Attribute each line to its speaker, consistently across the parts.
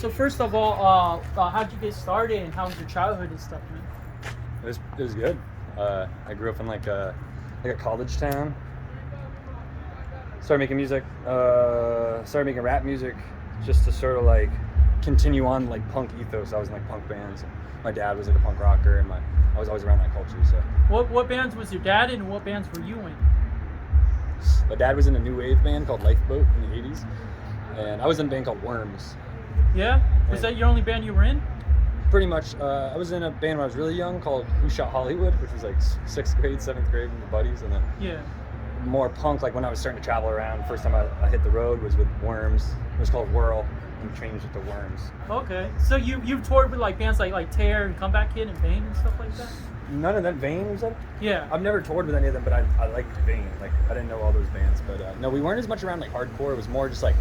Speaker 1: So first of all, how'd you get started, and how was your childhood and stuff, man?
Speaker 2: It was good. I grew up in like a college town. Started making music. Started making rap music, just to sort of like continue on like punk ethos. I was in like punk bands. My dad was like a punk rocker, and I was always around that culture. So
Speaker 1: What bands was your dad in, and what bands were you in?
Speaker 2: my dad was in a new wave band called Lifeboat in the '80s, and I was in a band called Worms.
Speaker 1: Yeah? Was that your only band you were in?
Speaker 2: Pretty much. I was in a band when I was really young called Who Shot Hollywood, which was like 6th grade, 7th grade with my buddies, and then more punk, like when I was starting to travel around. First time I hit the road was with Worms. It was called Whirl, and changed it to Worms.
Speaker 1: Okay, so you've toured with like bands like Tear and Comeback Kid and Vane and stuff like that?
Speaker 2: None of them. Vane, you said?
Speaker 1: Yeah.
Speaker 2: I've never toured with any of them, but I liked Vane. Like, I didn't know all those bands, but no, we weren't as much around like hardcore. It was more just like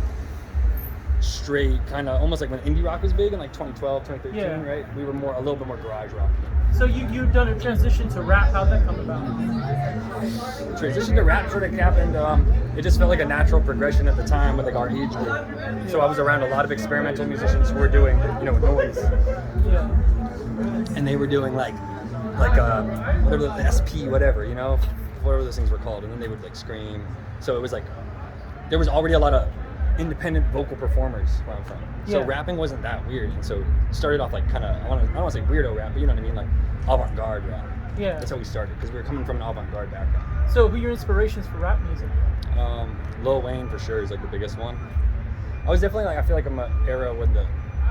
Speaker 2: straight, kind of almost like when indie rock was big in like 2012, 2013, right? We were a little bit more garage rock.
Speaker 1: So you've done a transition to rap. How'd that come about?
Speaker 2: Transition to rap sort of happened. It just felt like a natural progression at the time with like our age group. So I was around a lot of experimental musicians who were doing, noise.
Speaker 1: Yeah.
Speaker 2: And they were doing like whatever the SP, whatever those things were called, and then they would like scream. So it was like there was already a lot of independent vocal performers where I'm from. So rapping wasn't that weird, and so it started off like kind of I don't want to say weirdo rap, but you know what I mean, like avant-garde rap.
Speaker 1: Yeah.
Speaker 2: That's how we started, because we were coming from an avant-garde background.
Speaker 1: So who are your inspirations for rap music?
Speaker 2: Lil Wayne for sure is like the biggest one. I was definitely like, I feel like I'm an era when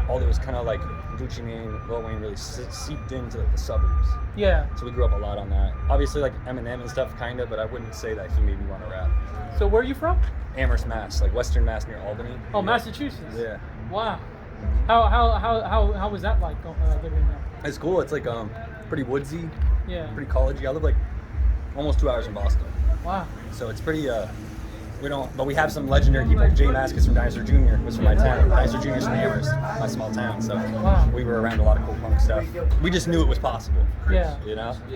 Speaker 2: all those kind of like Gucci Mane, Lil Wayne really seeped into like the suburbs.
Speaker 1: Yeah.
Speaker 2: So we grew up a lot on that. Obviously like Eminem and stuff kind of, but I wouldn't say that he made me want to rap.
Speaker 1: So where are you from?
Speaker 2: Amherst, Mass, like Western Mass near Albany.
Speaker 1: Oh, Massachusetts.
Speaker 2: Yeah.
Speaker 1: Wow. How was that like living there?
Speaker 2: It's cool. It's like pretty woodsy.
Speaker 1: Yeah.
Speaker 2: Pretty collegey. I live like almost 2 hours from Boston.
Speaker 1: Wow.
Speaker 2: So it's pretty but we have some legendary people. Jay Maskus from Dinosaur Jr. was from my town. Dinosaur Jr. is from Amherst, my small town. So we were around a lot of cool punk stuff. We just knew it was possible.
Speaker 1: Yeah.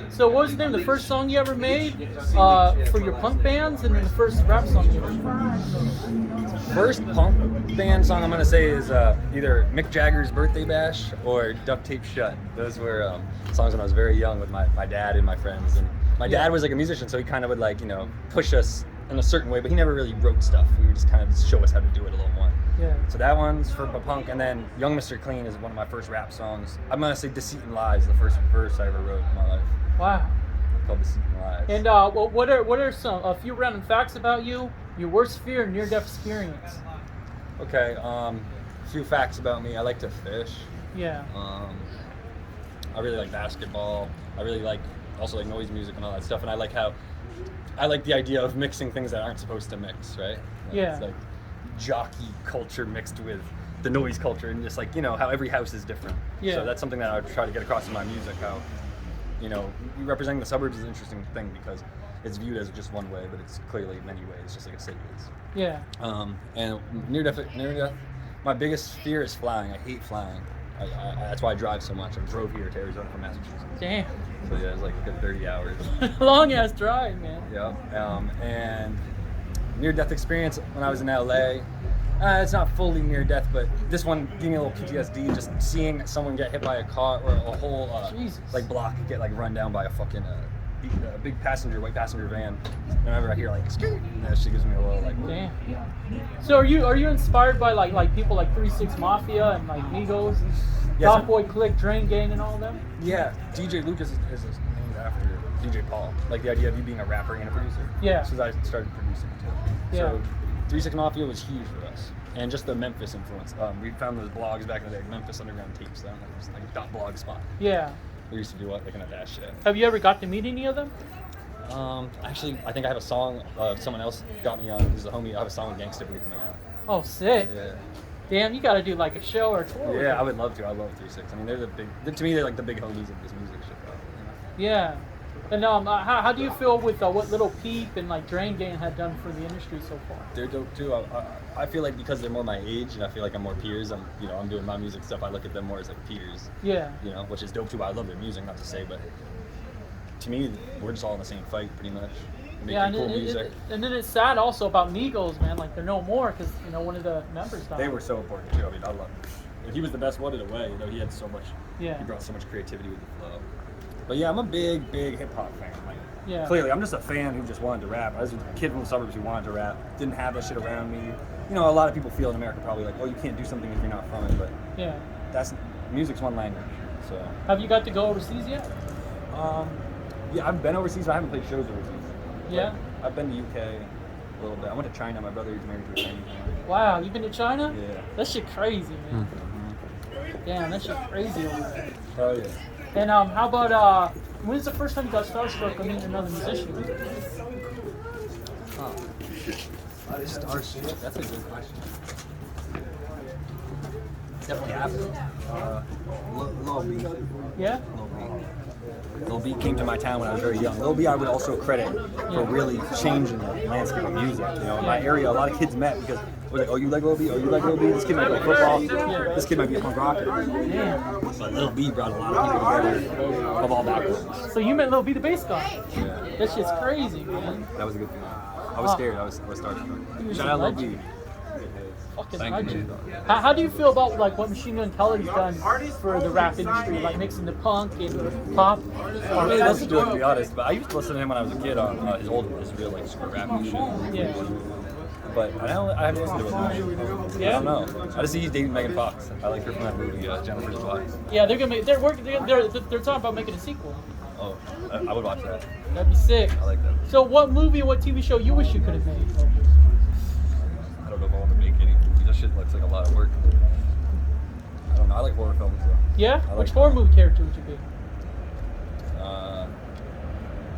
Speaker 1: So what was the name of the first song you ever made for your punk bands, and then the first rap song you ever made?
Speaker 2: First punk band song I'm gonna say is either Mick Jagger's Birthday Bash or Duct Tape Shut. Those were songs when I was very young with my dad and my friends. And my dad was like a musician, so he kind of would like push us in a certain way, but he never really wrote stuff. We would just kind of show us how to do it a little more.
Speaker 1: Yeah.
Speaker 2: So that one's for punk, and then Young Mr. Clean is one of my first rap songs. I'm gonna say Deceit and Lies, the first verse I ever wrote in my life.
Speaker 1: Wow.
Speaker 2: Called Deceit and Lies.
Speaker 1: And what are a few random facts about you? Your worst fear and near-death experience.
Speaker 2: Okay. A few facts about me. I like to fish.
Speaker 1: Yeah.
Speaker 2: I really like basketball. I really like also like noise music and all that stuff, and I like the idea of mixing things that aren't supposed to mix, right? It's like jockey culture mixed with the noise culture, and just like how every house is different.
Speaker 1: Yeah.
Speaker 2: So that's something that I would try to get across in my music. How representing the suburbs is an interesting thing because it's viewed as just one way, but it's clearly many ways, just like a city is.
Speaker 1: Yeah.
Speaker 2: And near death. My biggest fear is flying. I hate flying. That's why I drive so much. I drove here to Arizona from Massachusetts.
Speaker 1: Damn.
Speaker 2: So yeah, it's like a good 30 hours.
Speaker 1: Long ass drive, man.
Speaker 2: Yeah. And near-death experience when I was in LA. It's not fully near death, but this one gave me a little PTSD. Just seeing someone get hit by a car or a whole like block get like run down by a fucking big white passenger van. Whenever I hear like that shit gives me a little like.
Speaker 1: Damn. So are you inspired by like people like 3-6 Mafia and like Migos and Top Boy Click, Drain Gang and all of them?
Speaker 2: Yeah, DJ Lucas is named after DJ Paul. Like the idea of you being a rapper and a producer.
Speaker 1: Yeah.
Speaker 2: Since I started producing too.
Speaker 1: Yeah.
Speaker 2: So 3-6 Mafia was huge for us. And just the Memphis influence. We found those blogs back in the day, Memphis Underground Tapes, that was like a .blog spot.
Speaker 1: Yeah.
Speaker 2: We used to do like in a dash shit.
Speaker 1: Have you ever got to meet any of them?
Speaker 2: Actually, I think I have a song someone else got me on. Who's a homie. I have a song with Gangsta Boy coming out.
Speaker 1: Oh, sick.
Speaker 2: Yeah.
Speaker 1: Damn, you gotta do like a show or a tour.
Speaker 2: Yeah, I would love to. I love 3-6. I mean, to me, they're like the big homies of this music shit, though.
Speaker 1: Yeah. And how do you feel with what Little Peep and like Drain Gang had done for the industry so far?
Speaker 2: They're dope too. I feel like because they're more my age and I feel like I'm more peers. I'm doing my music stuff. I look at them more as like peers.
Speaker 1: Yeah.
Speaker 2: Which is dope too. I love their music, not to say, but to me, we're just all in the same fight, pretty much. Making cool music.
Speaker 1: And then it's sad also about Migos, man. Like they're no more because one of the members died.
Speaker 2: They were so important too. I mean, I love them. he was the best one in a way. You know, he had so much.
Speaker 1: Yeah.
Speaker 2: He brought so much creativity with the flow. But yeah, I'm a big hip hop fan. Like,
Speaker 1: Yeah.
Speaker 2: clearly, I'm just a fan who just wanted to rap. I was a kid from the suburbs who wanted to rap. Didn't have that shit around me. You know, a lot of people feel in America probably like, oh, you can't do something if you're not from it. But
Speaker 1: Yeah.
Speaker 2: Music's one language. So.
Speaker 1: Have you got to go overseas yet?
Speaker 2: Yeah, I've been overseas, but I haven't played shows overseas.
Speaker 1: Yeah.
Speaker 2: I've been to UK a little bit. I went to China. My brother is married to a Chinese woman.
Speaker 1: Wow, you been to China?
Speaker 2: Yeah.
Speaker 1: That shit crazy, man. Damn, that shit crazy over there.
Speaker 2: Oh yeah.
Speaker 1: And how about when's the first time you got starstruck meeting another musician?
Speaker 2: Starstruck. That's a good question. Definitely happened. Lil B.
Speaker 1: Yeah?
Speaker 2: Lil B came to my town when I was very young. Lil B I would also credit for really changing the landscape of music. You know, in my area, a lot of kids met because it was like, oh, you like Lil B? Oh, you like Lil B? This kid might play football. This kid might be a punk rocker.
Speaker 1: Damn.
Speaker 2: But Lil B brought a lot of people together of all backgrounds.
Speaker 1: So you met Lil B, the bass guy?
Speaker 2: Yeah.
Speaker 1: That shit's crazy, man.
Speaker 2: That was a good feeling. I was scared. I was starstruck. Shout out Lil B.
Speaker 1: Fucking
Speaker 2: Thank you.
Speaker 1: legend. How do you feel about like what Machine Gun Kelly's done for the rap industry, like mixing the punk and pop?
Speaker 2: I really listened to it, to be honest, but I used to listen to him when I was a kid on his real like super rapping shit.
Speaker 1: Yeah.
Speaker 2: But I haven't listened to it much.
Speaker 1: Yeah?
Speaker 2: I don't know. I just see he's dating Megan Fox. I like her from that movie, Jennifer's Body.
Speaker 1: Yeah, they're gonna make. They're talking about making a sequel.
Speaker 2: Oh, I would watch that.
Speaker 1: That'd be sick.
Speaker 2: I like that.
Speaker 1: So, what movie or what TV show you wish you could have made?
Speaker 2: I don't know if I want to make any. That shit looks like a lot of work. I don't know. I like horror films though.
Speaker 1: Yeah?
Speaker 2: I like
Speaker 1: Which horror movie character would you be?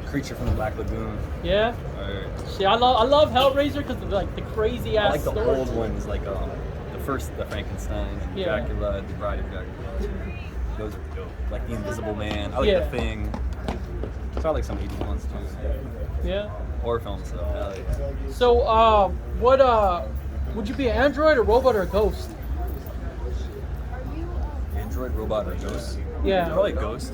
Speaker 2: Creature from the Black Lagoon.
Speaker 1: Yeah?
Speaker 2: Or,
Speaker 1: See, I love Hellraiser because of like the crazy ass
Speaker 2: I like the
Speaker 1: story.
Speaker 2: old ones, like the Frankenstein, and
Speaker 1: Yeah.
Speaker 2: Dracula, the Bride of Dracula. Those are dope. Like the Invisible Man. I like
Speaker 1: Yeah.
Speaker 2: The Thing. So I like some 80s ones too.
Speaker 1: Yeah.
Speaker 2: Horror films though. I like.
Speaker 1: So, what would you be an android, a robot, or a ghost?
Speaker 2: Android, robot, or ghost?
Speaker 1: Yeah.
Speaker 2: Probably ghost.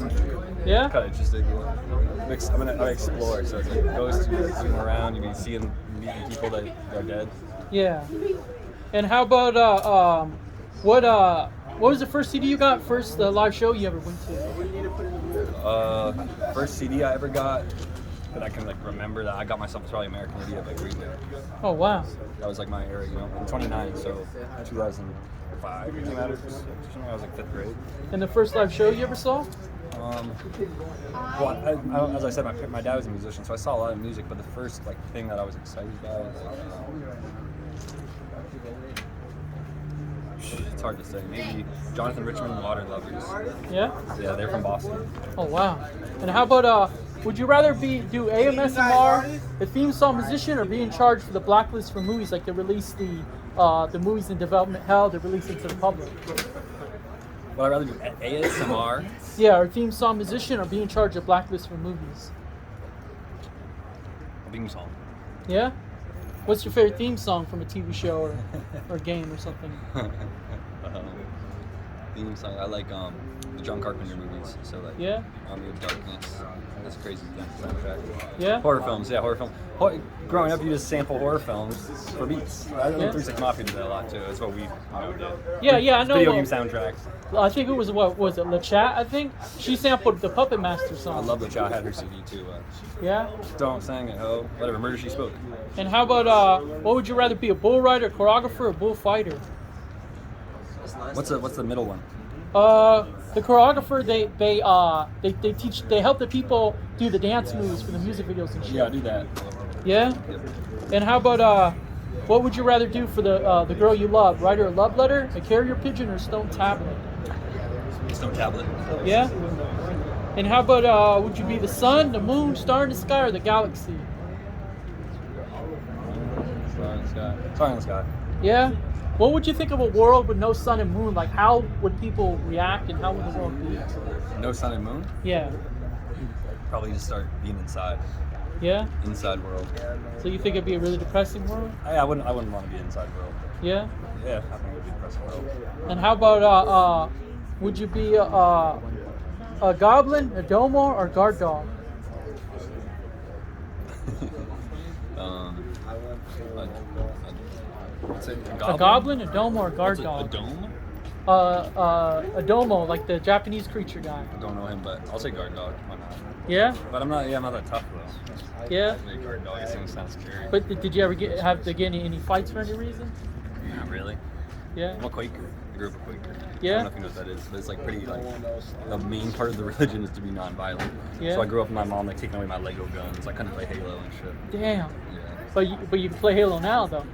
Speaker 1: Yeah?
Speaker 2: Kind of interesting. I'm gonna explore. So it's like ghost. You swim around. You be meeting people that are dead.
Speaker 1: Yeah. And how about what was the first CD you got? First live show you ever went to?
Speaker 2: First CD I ever got that I can like remember that I got myself was probably American Idiot by Green Day.
Speaker 1: Oh wow.
Speaker 2: That was like my era, you know. I'm 29, so 2005 came out. I was like 5th grade.
Speaker 1: And the first live show you ever saw?
Speaker 2: Well, as I said, my dad was a musician, so I saw a lot of music. But the first like thing that I was excited about was it's hard to say. Maybe Jonathan Richman, Water Lovers.
Speaker 1: Yeah.
Speaker 2: Yeah, they're from Boston.
Speaker 1: Oh wow. And how about would you rather do AMSMR, the theme song musician, or be in charge for the blacklist for movies, like they release the movies in development hell, they release it to the public?
Speaker 2: Would I rather do ASMR?
Speaker 1: Yeah, or theme song musician, or be in charge of blacklist for movies?
Speaker 2: Theme song.
Speaker 1: Yeah? What's your favorite theme song from a TV show or game or something?
Speaker 2: Theme song. I like the John Carpenter movies. So like
Speaker 1: Yeah?
Speaker 2: Army of Darkness. That's a crazy soundtrack.
Speaker 1: Yeah?
Speaker 2: Horror films. Yeah, horror film. Growing up, you just sample horror films for beats. I think
Speaker 1: Yeah.
Speaker 2: 3 6 Mafia did that a lot too. That's what we did.
Speaker 1: Yeah, I know.
Speaker 2: Video game soundtracks.
Speaker 1: I think it was what was it, LeChat? I think she sampled the Puppet Master
Speaker 2: I
Speaker 1: song.
Speaker 2: love the child had her CD too.
Speaker 1: Yeah.
Speaker 2: Don't sing it, ho. Whatever. Murder She Spoke.
Speaker 1: And how about what would you rather be, a bull rider, choreographer, or bullfighter?
Speaker 2: What's the middle one?
Speaker 1: The choreographer they help the people do the dance moves for the music videos and shit.
Speaker 2: Yeah, do that.
Speaker 1: Yeah? And how about what would you rather do for the girl you love? Write her a love letter, a carrier pigeon, or a stone tablet?
Speaker 2: Stone tablet.
Speaker 1: Yeah? And how about would you be the sun, the moon, star in the sky, or the galaxy?
Speaker 2: Star in the sky. Star in the sky.
Speaker 1: Yeah? What would you think of a world with no sun and moon? Like, how would people react and how would the world be?
Speaker 2: No sun and moon?
Speaker 1: Yeah.
Speaker 2: Probably just start being inside.
Speaker 1: Yeah?
Speaker 2: Inside world.
Speaker 1: So you think it'd be a really depressing world?
Speaker 2: I wouldn't want to be inside world.
Speaker 1: Yeah?
Speaker 2: Yeah, I think it would be a depressing world.
Speaker 1: And how about, would you be a goblin, a domo, or a guard dog?
Speaker 2: What's it?
Speaker 1: A goblin, a domo, or a guard
Speaker 2: A
Speaker 1: dog?
Speaker 2: dome?
Speaker 1: Adomo, like the Japanese creature guy?
Speaker 2: I don't know him, but I'll say guard dog. Why not?
Speaker 1: Yeah?
Speaker 2: But I'm not that tough though.
Speaker 1: Yeah?
Speaker 2: Maybe guard dog. It seems sounds scary.
Speaker 1: But did you ever have to get any fights for any reason?
Speaker 2: Not really.
Speaker 1: Yeah?
Speaker 2: I'm a Quaker. I grew up a Quaker.
Speaker 1: Yeah?
Speaker 2: I don't know if you know what that is, but it's like pretty like the main part of the religion is to be non-violent.
Speaker 1: Yeah?
Speaker 2: So I grew up with my mom like taking away my Lego guns. I couldn't play Halo and shit.
Speaker 1: Damn.
Speaker 2: Yeah.
Speaker 1: But you can play Halo now though.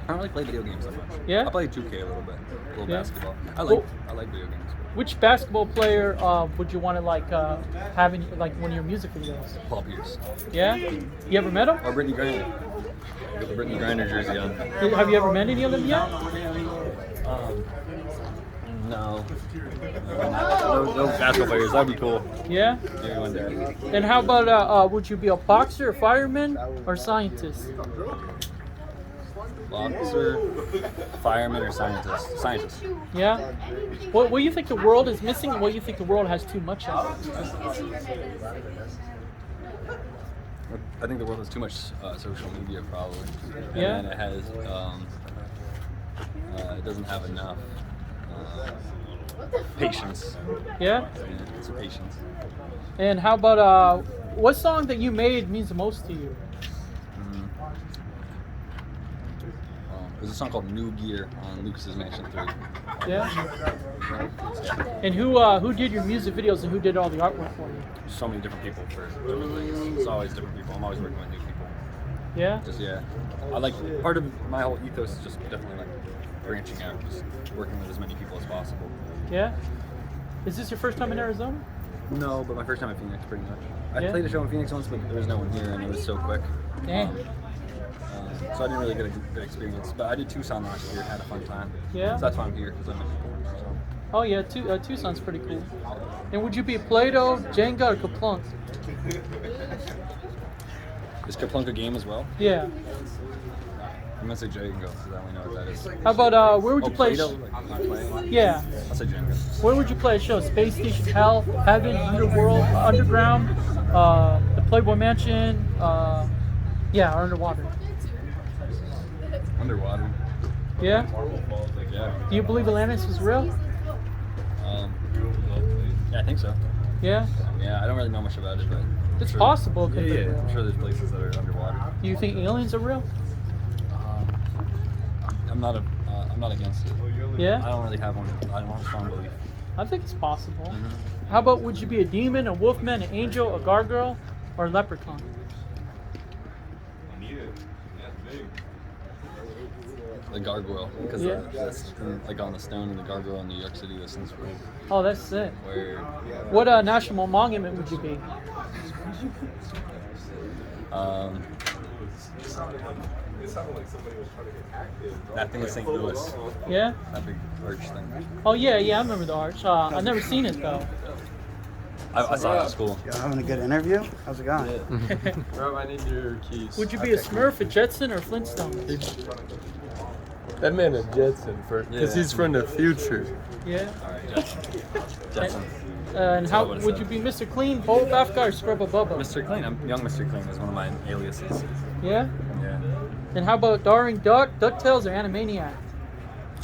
Speaker 2: I don't really play video games that much.
Speaker 1: Yeah?
Speaker 2: I play 2K a little bit, a little
Speaker 1: Yeah?
Speaker 2: basketball. I like video games.
Speaker 1: Which basketball player would you want to like have in like one of your music videos?
Speaker 2: Paul Pierce.
Speaker 1: Yeah? You ever met him?
Speaker 2: Or Brittany Griner. I got the Brittany Griner jersey on.
Speaker 1: Have you ever met any of them yet?
Speaker 2: No. No basketball players. That'd be cool.
Speaker 1: Yeah?
Speaker 2: Maybe one day.
Speaker 1: And how about would you be a boxer, a fireman, or scientist?
Speaker 2: Boxer, fireman, or scientist? Scientist.
Speaker 1: Yeah? What do you think the world is missing, and what do you think the world has too much of?
Speaker 2: I think the world has too much social media, probably. And
Speaker 1: Yeah?
Speaker 2: then it has, it doesn't have enough patience.
Speaker 1: Yeah?
Speaker 2: It's patience.
Speaker 1: And how about what song that you made means the most to you?
Speaker 2: There's a song called New Gear on Lucas's Mansion 3.
Speaker 1: Yeah? And who did your music videos and who did all the artwork for you?
Speaker 2: So many different people for different things. It's always different people. I'm always working with new people.
Speaker 1: Yeah?
Speaker 2: Just, yeah. I like, part of my whole ethos is just definitely like branching out, just working with as many people as possible.
Speaker 1: Yeah? Is this your first time in Arizona?
Speaker 2: No, but my first time in Phoenix, pretty much. I
Speaker 1: Yeah?
Speaker 2: played a show in Phoenix once, but there was no one here, and it was so quick.
Speaker 1: Damn.
Speaker 2: So I didn't really get a good experience. But I did Tucson last year, had a fun time.
Speaker 1: Yeah?
Speaker 2: So that's why I'm here, because I met people. So.
Speaker 1: Oh yeah, Tucson's pretty cool. And would you be Play-Doh, Jenga, or Kaplunk?
Speaker 2: Is Kaplunk a game as well?
Speaker 1: Yeah.
Speaker 2: I'm gonna say Jenga, because I only know what that is.
Speaker 1: How about where would you play?
Speaker 2: Play-Doh? Like, not playing?
Speaker 1: Yeah.
Speaker 2: I'll say Jenga.
Speaker 1: Where would you play a show? Space Station, Hell, Heaven, Underworld, Underground, the Playboy Mansion, yeah, or underwater.
Speaker 2: Underwater.
Speaker 1: Yeah?
Speaker 2: Yeah.
Speaker 1: Do you believe Atlantis was real?
Speaker 2: Yeah, I think so.
Speaker 1: Yeah?
Speaker 2: Yeah, I don't really know much about it, but
Speaker 1: It's
Speaker 2: sure.
Speaker 1: possible. It could be
Speaker 2: Yeah,
Speaker 1: real.
Speaker 2: I'm sure there's places that are underwater.
Speaker 1: Do you think aliens are real?
Speaker 2: I'm not against it. I
Speaker 1: Yeah?
Speaker 2: don't really have one. I don't have a strong belief.
Speaker 1: I think it's possible.
Speaker 2: Mm-hmm.
Speaker 1: How about would you be a demon, a wolfman, an angel, a gargoyle, or a leprechaun?
Speaker 2: The gargoyle, because
Speaker 1: Yeah.
Speaker 2: that's like on the stone in the gargoyle in New York City. This thing's
Speaker 1: Oh, that's sick.
Speaker 2: where
Speaker 1: What national monument would you be?
Speaker 2: that thing is St. Louis.
Speaker 1: Yeah?
Speaker 2: That big arch thing.
Speaker 1: Oh yeah, I remember the arch. I've never seen it though.
Speaker 2: I saw it at school.
Speaker 3: Y'all having a good interview? How's it going?
Speaker 4: Bro, I need your keys.
Speaker 1: Would you be a Smurf, a Jetson, or a Flintstone?
Speaker 4: That man a Jetson because
Speaker 2: Yeah.
Speaker 4: he's from the future.
Speaker 1: Yeah.
Speaker 2: All right, Jetson.
Speaker 1: And how would you be, Mr. Clean, Bold Bath Guy, or Scrubba Bubba?
Speaker 2: Mr. Clean. I'm young Mr. Clean is one of my aliases.
Speaker 1: Yeah.
Speaker 2: Yeah.
Speaker 1: And how about Darring Duck, DuckTales, or Animaniac?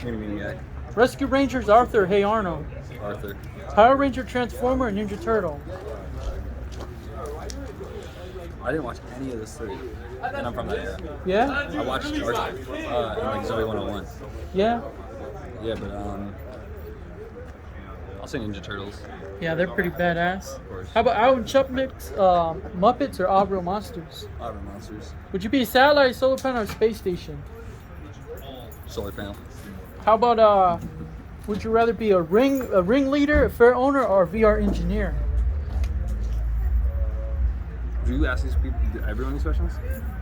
Speaker 2: Maniac.
Speaker 1: Rescue Rangers, Arthur, or Hey Arnold?
Speaker 2: Arthur.
Speaker 1: Power Ranger, Transformer, or Ninja Turtle?
Speaker 2: I didn't watch any of this three, and I'm from that era.
Speaker 1: Yeah.
Speaker 2: I watched Arthur and like Zoe 101.
Speaker 1: Yeah.
Speaker 2: Yeah, but I'll say Ninja Turtles.
Speaker 1: Yeah, they're pretty badass.
Speaker 2: Of course.
Speaker 1: How about Alvin Chipmunk's Muppets or All Real Monsters?
Speaker 2: Auto Monsters.
Speaker 1: Would you be a satellite, solar panel, or space station?
Speaker 2: Solar panel.
Speaker 1: How about would you rather be a ringleader, a fair owner, or a VR engineer?
Speaker 2: Do you ask these people, everyone these questions?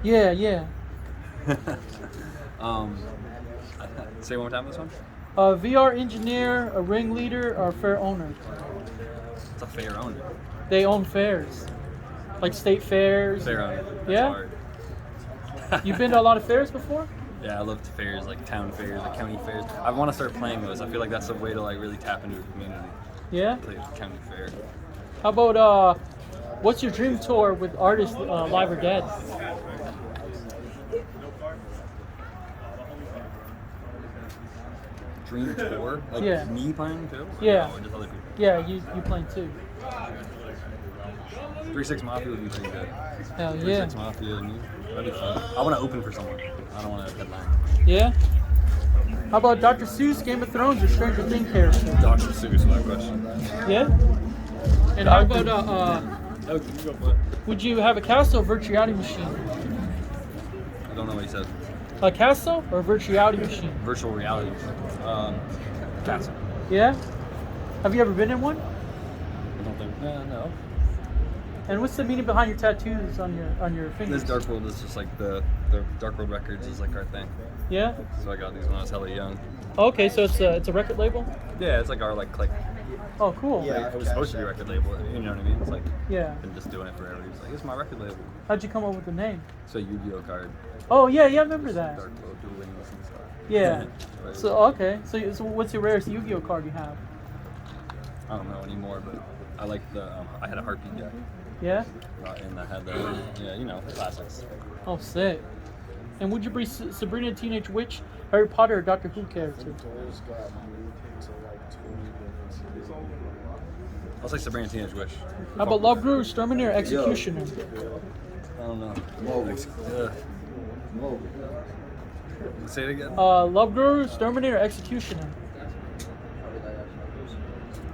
Speaker 1: Yeah, yeah.
Speaker 2: Say one more time this one.
Speaker 1: A VR engineer, a ringleader, or a fair owner?
Speaker 2: It's a fair owner.
Speaker 1: They own fairs, like state fairs.
Speaker 2: Fair owner. That's
Speaker 1: Yeah?
Speaker 2: hard.
Speaker 1: You've been to a lot of fairs before?
Speaker 2: Yeah, I love fairs, like town fairs, like county fairs. I want to start playing those. I feel like that's a way to like really tap into a community.
Speaker 1: Yeah.
Speaker 2: Play a county fair.
Speaker 1: How about what's your dream tour with artists live or dead?
Speaker 2: Dream tour? Like
Speaker 1: Yeah.
Speaker 2: me playing too?
Speaker 1: Yeah.
Speaker 2: Or just other people?
Speaker 1: Yeah, you playing too.
Speaker 2: 3-6 Mafia would be pretty good.
Speaker 1: Hell
Speaker 2: 3-6
Speaker 1: yeah.
Speaker 2: Mafia, and that'd be fun. I want to open for someone. I don't want to headline.
Speaker 1: Yeah. How about Dr. Seuss, Game of Thrones, or Stranger Things character?
Speaker 4: Dr. Seuss, no question.
Speaker 1: Yeah. And how about
Speaker 4: Oh, can you go play?
Speaker 1: would you have a castle or virtual reality machine?
Speaker 2: I don't know what he said.
Speaker 1: A castle or a virtual reality machine?
Speaker 2: Virtual reality. Castle.
Speaker 1: Yeah. Have you ever been in one?
Speaker 2: I don't think. No.
Speaker 1: And what's the meaning behind your tattoos on your fingers?
Speaker 2: This Dark World is just like the Dark World Records is like our thing.
Speaker 1: Yeah.
Speaker 2: So I got these when I was hella young.
Speaker 1: Okay, so it's a record label.
Speaker 2: Yeah, it's like our like click.
Speaker 1: Oh, cool.
Speaker 3: Yeah.
Speaker 2: It was supposed to be a record label. You know what I mean? It's like
Speaker 1: Yeah.
Speaker 2: been just doing it forever. It's like it's my record label.
Speaker 1: How'd you come up with the name?
Speaker 2: It's a Yu-Gi-Oh card.
Speaker 1: Oh yeah, I remember that.
Speaker 2: Dark World Duel Links and stuff.
Speaker 1: Yeah.
Speaker 2: Right.
Speaker 1: So okay, so what's your rarest Yu-Gi-Oh card you have?
Speaker 2: I don't know anymore, but I like the. I had a Harpy deck,
Speaker 1: Yeah.
Speaker 2: and I had the classics.
Speaker 1: Oh, sick. And would you be Sabrina the Teenage Witch, Harry Potter, or Doctor Who character?
Speaker 2: I'll say Sabrina Teenage Witch.
Speaker 1: How about Love Guru, Exterminator, or Executioner?
Speaker 2: I don't know. Say it again.
Speaker 1: Love Guru, Exterminator, or Executioner?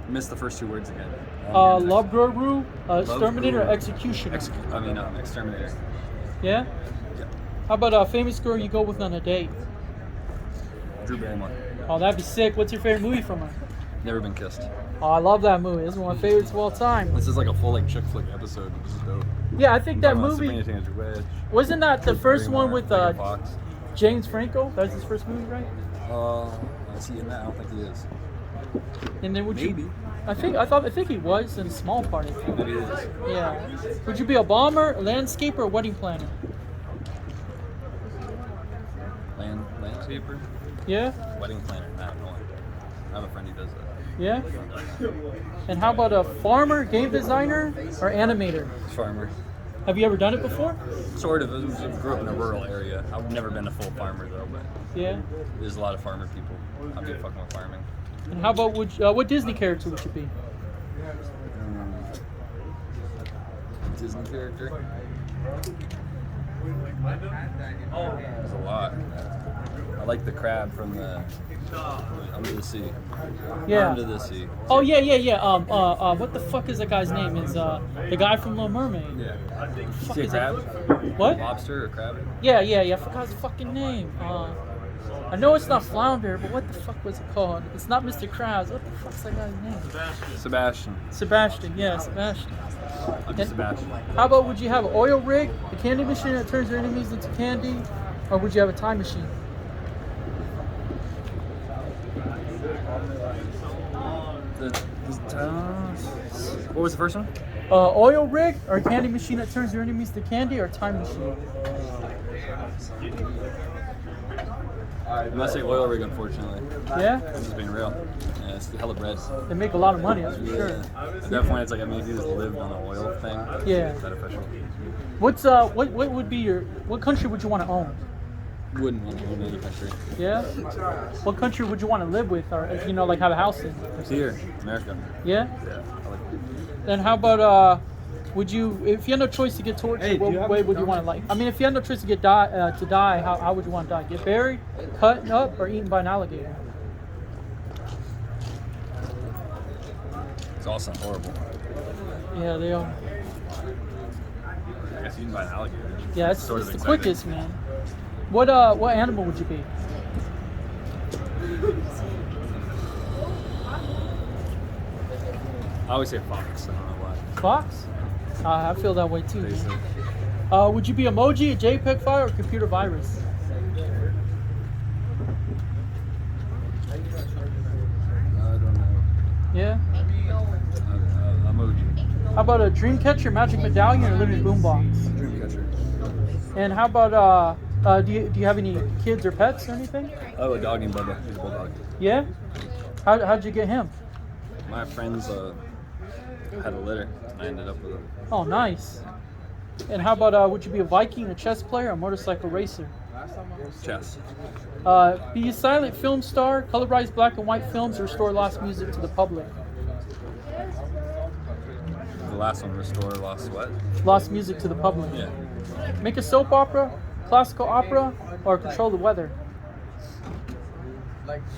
Speaker 2: Missed the first two words again.
Speaker 1: Love Guru, Exterminator, or
Speaker 2: Guru.
Speaker 1: Executioner?
Speaker 2: Exterminator.
Speaker 1: Yeah.
Speaker 2: Yeah.
Speaker 1: How about a famous girl you go with on a date?
Speaker 2: Drew Barrymore.
Speaker 1: Oh, that'd be sick. What's your favorite movie from her?
Speaker 2: Never been kissed.
Speaker 1: Oh, I love that movie. This is one of my favorites of all time.
Speaker 2: This is like a full like chick flick episode. This is dope.
Speaker 1: Yeah, I think that
Speaker 2: Talking about
Speaker 1: movie
Speaker 2: Sabrina Teenage Witch.
Speaker 1: wasn't that the
Speaker 2: Drew
Speaker 1: first one
Speaker 2: Barrymore,
Speaker 1: with
Speaker 2: Megan Fox.
Speaker 1: James Franco. That was his first movie, right?
Speaker 2: Is he in that? I don't think he is.
Speaker 1: And then would
Speaker 2: Maybe.
Speaker 1: you? I think he was in a small part. I think.
Speaker 2: Maybe he is.
Speaker 1: Yeah. Would you be a bomber, a landscaper, or wedding planner?
Speaker 2: Landscaper.
Speaker 1: Yeah.
Speaker 2: Wedding planner. Nah, no one. I have a friend who does that.
Speaker 1: Yeah. And how about a farmer, game designer, or animator?
Speaker 2: Farmer.
Speaker 1: Have you ever done it before?
Speaker 2: Sort of. I grew up in a rural area. I've never been a full farmer though, but
Speaker 1: Yeah.
Speaker 2: there's a lot of farmer people. I'd be fucking with farming.
Speaker 1: And how about what Disney character would you be?
Speaker 2: Disney character. There's a lot. I like the crab from the Under the Sea.
Speaker 1: Yeah.
Speaker 2: Under the Sea.
Speaker 1: Oh yeah. What the fuck is that guy's name? Is the guy from Little Mermaid?
Speaker 2: Yeah.
Speaker 1: Fuck
Speaker 2: See a
Speaker 1: is that?
Speaker 2: crab?
Speaker 1: What?
Speaker 2: Lobster or crab?
Speaker 1: Yeah. I forgot his fucking name. I know it's not Flounder, but what the fuck was it called? It's not Mr. Krabs. What the fuck's that guy's name?
Speaker 2: Sebastian.
Speaker 1: Sebastian. Yeah, Sebastian.
Speaker 2: I'd be Sebastian.
Speaker 1: How about would you have an oil rig, a candy machine that turns your enemies into candy, or would you have a time machine?
Speaker 2: What was the first one?
Speaker 1: Oil rig or a candy machine that turns your enemies to candy, or a time machine?
Speaker 2: I'm gonna say oil rig, unfortunately.
Speaker 1: Yeah?
Speaker 2: This is being real. Yeah, it's hella bread.
Speaker 1: They make a lot of money, that's for sure.
Speaker 2: Definitely, it's like, I mean, if you just lived on the oil thing,
Speaker 1: Yeah.
Speaker 2: it's beneficial.
Speaker 1: What would be what country would you want to own?
Speaker 2: Wouldn't want to own any country.
Speaker 1: Yeah? What country would you want to live with, or like have a house in?
Speaker 2: Here, America.
Speaker 1: Yeah?
Speaker 2: Yeah, I like it.
Speaker 1: Then how about would you, if you had no choice to get tortured, what way would you want to I mean, if you had no choice to die, how would you want to die? Get buried, cut up, or eaten by an alligator?
Speaker 2: It's all sound horrible.
Speaker 1: Yeah, they are.
Speaker 2: I guess eaten by an alligator.
Speaker 1: Yeah, it's
Speaker 2: sort of
Speaker 1: the
Speaker 2: exciting.
Speaker 1: quickest, man. What animal would you be?
Speaker 2: I always say fox. I don't know why.
Speaker 1: Fox? I feel that way too.
Speaker 2: Basic.
Speaker 1: Man. Would you be emoji, a JPEG file, or computer virus?
Speaker 2: I don't know.
Speaker 1: Yeah.
Speaker 2: Emoji.
Speaker 1: How about a Dreamcatcher, Magic Medallion, or Living Boombox?
Speaker 2: Dreamcatcher.
Speaker 1: And how about do you have any kids or pets or anything?
Speaker 2: Oh, a dog named Bubba. He's a bulldog.
Speaker 1: Yeah. How'd you get him?
Speaker 2: My friends had a litter. I ended up with him.
Speaker 1: Oh, nice. And how about would you be a Viking, a chess player, or a motorcycle racer?
Speaker 4: Chess.
Speaker 1: Be a silent film star, colorize black and white films, or restore lost music to the public.
Speaker 4: The last one, restore lost what?
Speaker 1: Lost music to the public.
Speaker 4: Yeah.
Speaker 1: Make a soap opera, classical opera, or control the weather.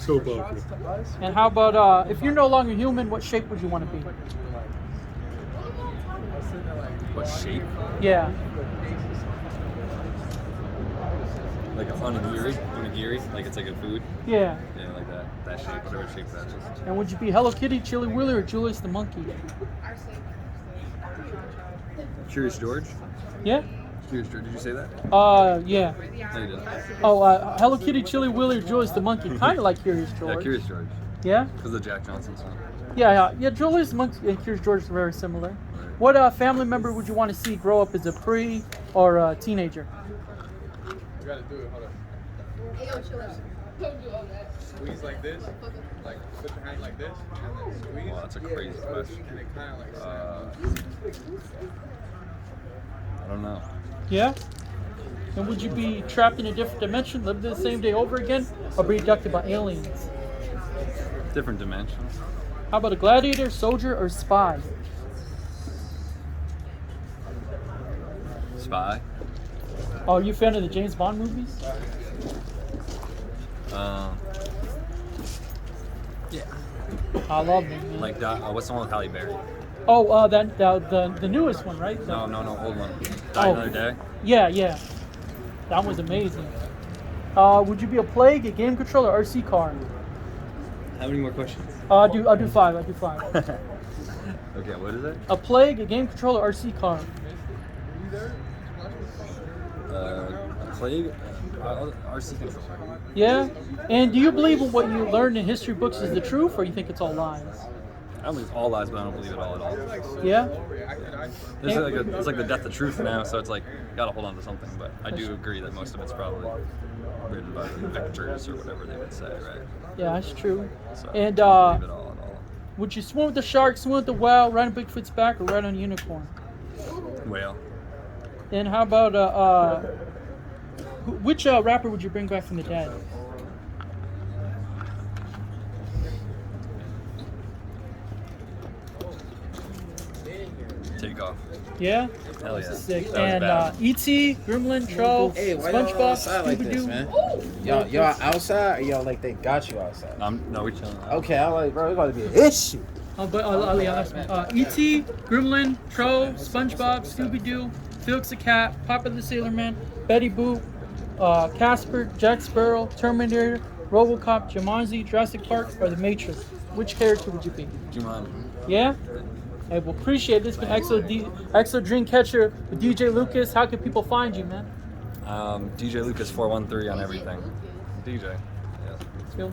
Speaker 4: Soap opera.
Speaker 1: And how about if you're no longer human, what shape would you want to be?
Speaker 4: What shape?
Speaker 1: Yeah.
Speaker 4: Like a onigiri? Like it's like a food?
Speaker 1: Yeah.
Speaker 4: Yeah, like that. That shape, whatever shape that is.
Speaker 1: And would you be Hello Kitty, Chili Willy, or Julius the Monkey?
Speaker 4: Curious George?
Speaker 1: Yeah?
Speaker 4: Curious George, did you say that?
Speaker 1: Yeah.
Speaker 4: No, you didn't.
Speaker 1: Oh, Hello Kitty, Chili Willy, or Julius the Monkey. Kind of like Curious George.
Speaker 4: Yeah, Curious George.
Speaker 1: Yeah?
Speaker 4: Because of Jack Johnson song.
Speaker 1: Yeah. Julius the Monkey and Curious George are very similar. What family member would you want to see grow up as a pre or a teenager?
Speaker 5: You gotta do it, hold on. Hey, yo, chill out. Don't do all that. Squeeze like this, like put your hand like this, and then squeeze.
Speaker 4: Wow, that's a crazy question.
Speaker 5: And it kind of like snaps.
Speaker 4: I don't know.
Speaker 1: Yeah? And would you be trapped in a different dimension, live the same day over again, or be abducted by aliens?
Speaker 4: Different dimensions.
Speaker 1: How about a gladiator, soldier, or spy?
Speaker 4: Spy.
Speaker 1: Oh, are you a fan of the James Bond movies?
Speaker 4: Yeah.
Speaker 1: I love them, man.
Speaker 4: Like what's the one with Halle Berry?
Speaker 1: Oh, the newest one, right?
Speaker 4: No, old one. Die Another Day.
Speaker 1: Yeah. That was amazing. Would you be a plague, a game controller, or RC car?
Speaker 4: How many more questions?
Speaker 1: I'll do five.
Speaker 4: Okay, what is it?
Speaker 1: A plague, a game controller, RC car.
Speaker 4: A plague? RC controller.
Speaker 1: Yeah? And do you believe in what you learned in history books is the truth, or you think it's all lies?
Speaker 4: I don't think it's all lies, but I don't believe it all at all.
Speaker 1: Yeah?
Speaker 4: It's like the death of truth now, so it's like, you gotta hold on to something, but I do agree that most of it's probably written by the victors or whatever they would say, right?
Speaker 1: Yeah, that's true.
Speaker 4: So
Speaker 1: And
Speaker 4: I don't believe it all at all.
Speaker 1: would you swim with the shark, swim with the whale, ride on Bigfoot's back, or ride on a unicorn?
Speaker 4: Whale.
Speaker 1: And how about which rapper would you bring back from the dead?
Speaker 4: Take off.
Speaker 1: Yeah?
Speaker 4: Hell yeah.
Speaker 1: Sick.
Speaker 4: That was
Speaker 1: And E.T., Gremlin, Troll,
Speaker 6: Hey, why y'all
Speaker 1: SpongeBob,
Speaker 6: outside like this,
Speaker 1: Scooby-Doo.
Speaker 6: man? Y'all outside, or y'all like they got you outside?
Speaker 4: No, we're chilling.
Speaker 6: Okay, I like, bro, it's about to be an issue.
Speaker 1: E.T., Gremlin, Troll, SpongeBob, Scooby-Doo, Felix the Cat, Papa the Sailor Man, Betty Boop, Casper, Jack Sparrow, Terminator, RoboCop, Jumanji, Jurassic Park, or The Matrix. Which character would you be?
Speaker 4: Jumanji.
Speaker 1: Yeah? Hey, well, appreciate this. Been EXO Dreamcatcher with DJ Lucas. How can people find you, man?
Speaker 4: DJ Lucas 413 on everything. DJ. Yeah.
Speaker 1: Cool.